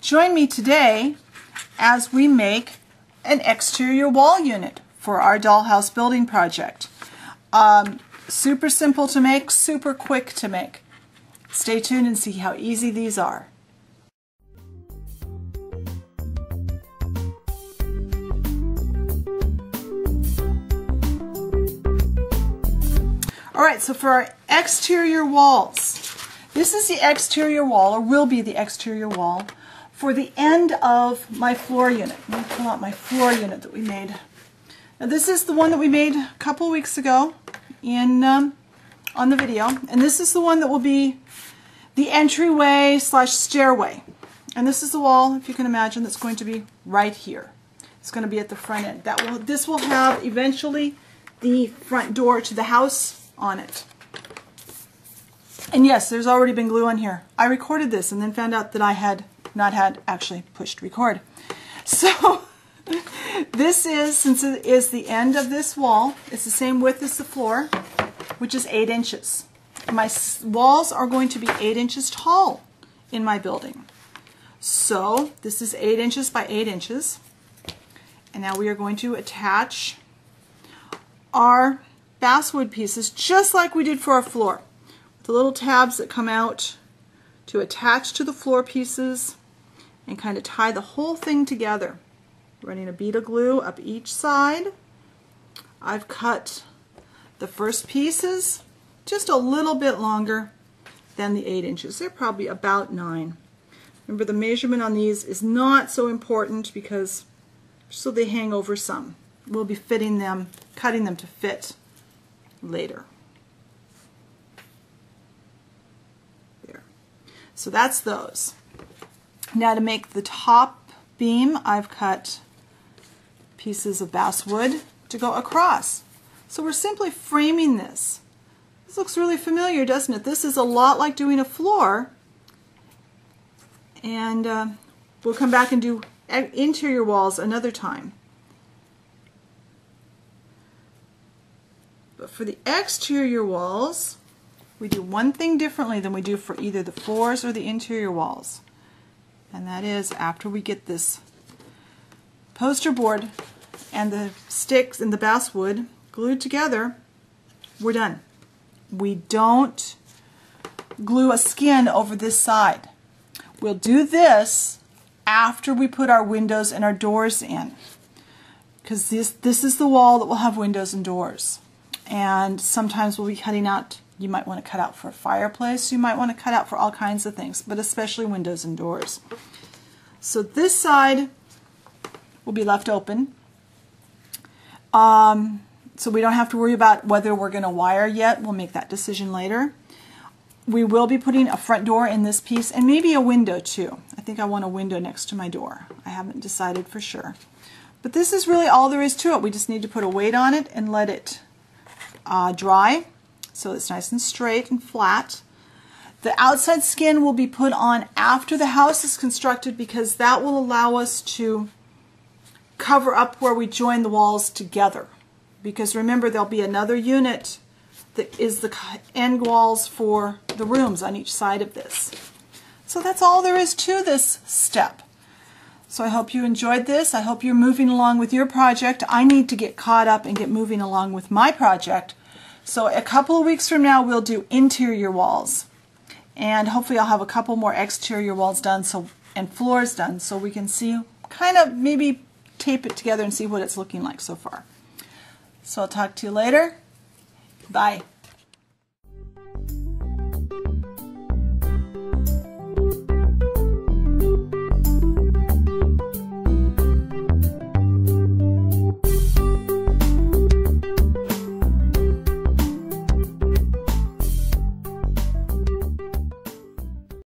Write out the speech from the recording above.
Join me today as we make an exterior wall unit for our dollhouse building project. Super simple to make, super quick to make. Stay tuned and see how easy these are. Alright, so for our exterior walls, this is the exterior wall, or will be the exterior wall, for the end of my floor unit. Let me pull out my floor unit that we made. Now this is the one that we made a couple weeks ago on the video, and this is the one that will be the entryway / stairway. And this is the wall, if you can imagine, that's going to be right here. It's going to be at the front end. This will have eventually the front door to the house on it. And yes, there's already been glue on here. I recorded this and then found out that I had not actually pushed record. So this is, since it is the end of this wall, it's the same width as the floor, which is 8 inches. My walls are going to be 8 inches tall in my building. So this is 8 inches by 8 inches. And now we are going to attach our basswood pieces just like we did for our floor. The little tabs that come out to attach to the floor pieces and kind of tie the whole thing together. Running a bead of glue up each side. I've cut the first pieces just a little bit longer than the 8 inches. They're probably about 9. Remember, the measurement on these is not so important because so they hang over some. We'll be fitting them, cutting them to fit later. There. So that's those. Now to make the top beam, I've cut pieces of basswood to go across. So we're simply framing this. This looks really familiar, doesn't it? This is a lot like doing a floor. And we'll come back and do interior walls another time. But for the exterior walls, we do one thing differently than we do for either the floors or the interior walls. And that is, after we get this poster board and the sticks and the basswood glued together, we're done. We don't glue a skin over this side. We'll do this after we put our windows and our doors in, because this is the wall that will have windows and doors. And sometimes we'll be cutting out, you might want to cut out for a fireplace, you might want to cut out for all kinds of things, but especially windows and doors. So this side will be left open. So we don't have to worry about whether we're going to wire yet. We'll make that decision later. We will be putting a front door in this piece and maybe a window too. I think I want a window next to my door. I haven't decided for sure. But this is really all there is to it. We just need to put a weight on it and let it dry so it's nice and straight and flat. The outside skin will be put on after the house is constructed because that will allow us to cover up where we join the walls together. Because remember, there'll be another unit that is the end walls for the rooms on each side of this. So that's all there is to this step. So I hope you enjoyed this. I hope you're moving along with your project. I need to get caught up and get moving along with my project. So a couple of weeks from now, we'll do interior walls. And hopefully I'll have a couple more exterior walls done and floors done so we can see, kind of maybe tape it together and see what it's looking like so far. So I'll talk to you later. Bye.